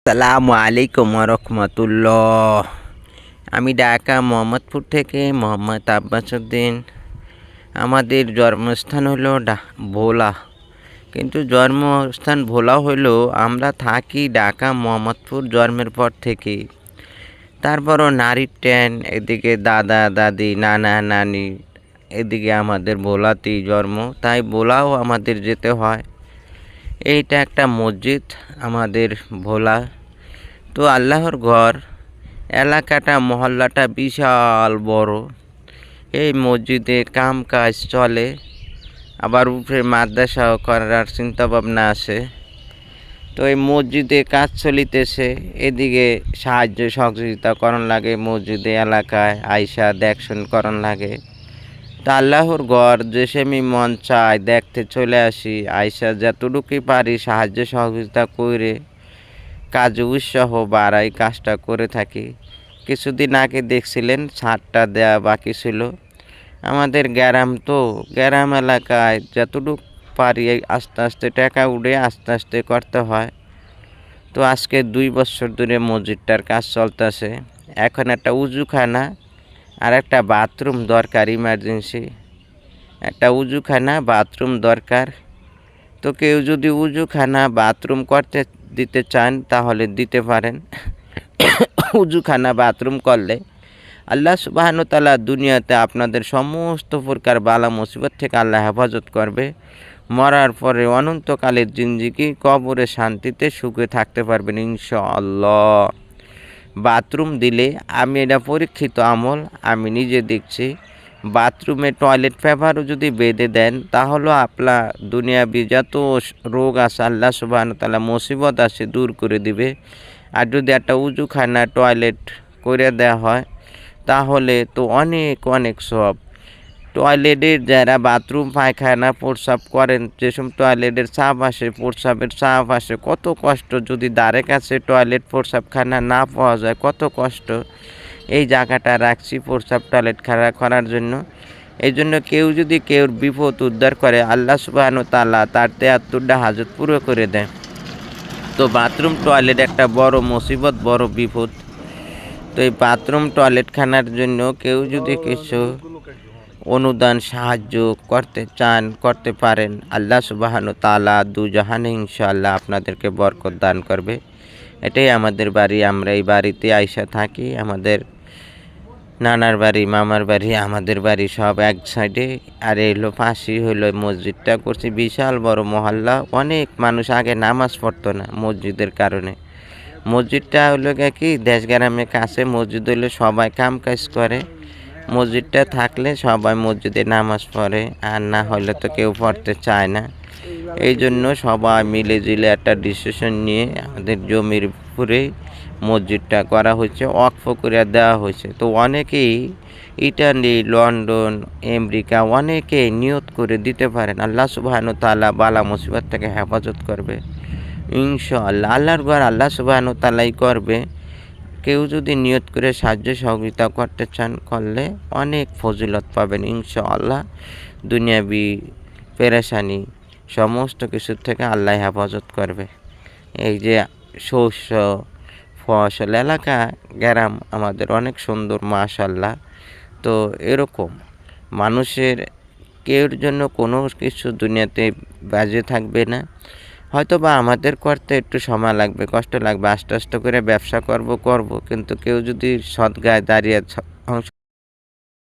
আসসালামু আলাইকুম রহমতুল্লাহ। আমি ঢাকা মোহাম্মদপুর থেকে মোহাম্মদ আব্বাসউদ্দিন। আমাদের জন্মস্থান হলো ভোলা, কিন্তু জন্মস্থান ভোলা হলেও আমরা থাকি ঢাকা মোহাম্মদপুর জন্মের পর থেকে। তারপরও নারীর ট্যান, এদিকে দাদা দাদি নানা নানি, এদিকে আমাদের ভোলাতেই জন্ম, তাই ভোলাও আমাদের যেতে হয়। এইটা একটা মসজিদ আমাদের ভোলা। তো আল্লাহর ঘর, এলাকাটা মহল্লাটা বিশাল বড়। এই মসজিদে কাম কাজ চলে, আবার উপরে মাদ্রাসাও করার চিন্তাভাবনা আছে। তো এই মসজিদে কাজ চলিতেছে, এদিকে সাহায্য সহযোগিতা করণ লাগে, মসজিদে এলাকায় আইসা দেখশন করণ লাগে। তা আল্লাহর ঘর যে সেমি মন চায় দেখতে চলে আসি, আইসা যতটুকুই পারি সাহায্য সহযোগিতা করে কাজ উৎসাহ বাড়াই, কাজটা করে থাকি। কিছুদিন আগে দেখছিলেন ছাদটা দেওয়া বাকি ছিল। আমাদের গ্রাম, তো গ্রাম এলাকায় যতটুকু পারি আস্তে আস্তে টাকা উঠে আস্তে আস্তে করতে হয়। তো আজকে 2 বছর ধরে মসজিদটার কাজ চলতেছে। এখন একটা উজুখানা আর একটা বাথরুম দরকার, ইমার্জেন্সি একটা উজুখানা বাথরুম দরকার। তো কেউ যদি উজুখানা বাথরুম করতে দিতে চান তাহলে দিতে পারেন। উজুখানা বাথরুম করলে আল্লাহ সুবহানাহু ওয়া তাআলা দুনিয়াতে আপনাদের সমস্ত প্রকার বালা মুসিবত থেকে আল্লাহ হেফাজত করবে। মরার পরে অনন্তকালের জিন্দেগি কবরে শান্তিতে সুখে থাকতে পারবেন ইনশাআল্লাহ। বাথরুম দিলে, আমি এটা পরীক্ষিত আমল, আমি নিজে দেখছি, বাথরুমে টয়লেট পেপারও যদি বেঁধে দেন তাহলেও আপনার দুনিয়াবি যত রোগ আছে আল্লাহ সুবহানাহু ওয়া তাআলা মুসিবত আছে দূর করে দিবে। আর যদি একটা উজুখানা টয়লেট করে দেওয়া হয় তাহলে তো অনেক অনেক সব। টয়লেটের যারা বাথরুম পায়খানা প্রস্রাব করেন, যেসব টয়লেটের চাপ আসে, প্রস্রাবের চাপ আসে, কত কষ্ট। যদি দ্বারে কাছে টয়লেট প্রস্রাবখানা না পাওয়া যায় কত কষ্ট। এই জায়গাটা রাখছি প্রস্রাব টয়লেট খাড়া করার জন্য। এই জন্য কেউ যদি কেউর বিপদ উদ্ধার করে আল্লাহ সুবহানাহু ওয়া তাআলা তার 73টা হাজত পুরো করে দেয়। তো বাথরুম টয়লেট একটা বড় মুসিবত, বড় বিপদ। তো এই বাথরুম টয়লেটখানার জন্য কেউ যদি কিছু অনুদান সাহায্য করতে চান করতে পারেন, আল্লাহ সুবহানাহু ওয়া তাআলা দুজাহানে ইনশাআল্লাহ আপনাদেরকে বরকত দান করবে। এটাই আমাদের বাড়ি, আমরা এই বাড়িতে আইসা থাকি। আমাদের নানার বাড়ি, মামার বাড়ি, আমাদের বাড়ি সব এক সাইডে। আর এলো পাশেই হলো মসজিদটা করছি, বিশাল বড় মহল্লা। অনেক মানুষ আগে নামাজ পড়তো না মসজিদের কারণে। মসজিদটা হলো কি দেশ গ্রামের কাছে, মসজিদ হলে সবাই কাম কাজ করে। মসজিদটা থাকলে সবাই মসজিদে নামাজ পড়ে, আর না হলে তো কেউ পড়তে চায় না। এই জন্য সবাই মিলে জিলে একটা ডিসিশন নিয়ে আমাদের জমির উপরে মসজিদটা করা হয়েছে, ওয়াকফ করে দেওয়া হয়েছে। তো অনেকেই ইটালি, লন্ডন, আমেরিকা অনেকে নিয়ত করে দিতে পারেন। আল্লাহ সুবহানাহু ওয়া তাআলা বালা মুসিবত থেকে হেফাজত করবে ইনশাআল্লাহ। আল্লাহর ঘর আল্লাহ সুবহানাহু ওয়া তাআলাই করবে। কেউ যদি নিয়ত করে সাহায্য সহযোগিতা করতে চান করলে অনেক ফজিলত পাবেন ইনশাআল্লাহ। দুনিয়াবি পেরেশানি সমস্ত কিছুর থেকে আল্লাহ হেফাজত করবে। এই যে শস্য ফসল এলাকা গ্রাম আমাদের অনেক সুন্দর মাশাআল্লাহ। তো এরকম মানুষের কেউর জন্য কোনো কিছু দুনিয়াতে বাজে থাকবে না। হয়তো বা আমাদের করতে একটু সময় লাগবে, কষ্ট লাগবে, আস্তে আস্তে করে ব্যবসা করব, কিন্তু কেউ যদি সৎ গায়ে দাঁড়িয়ে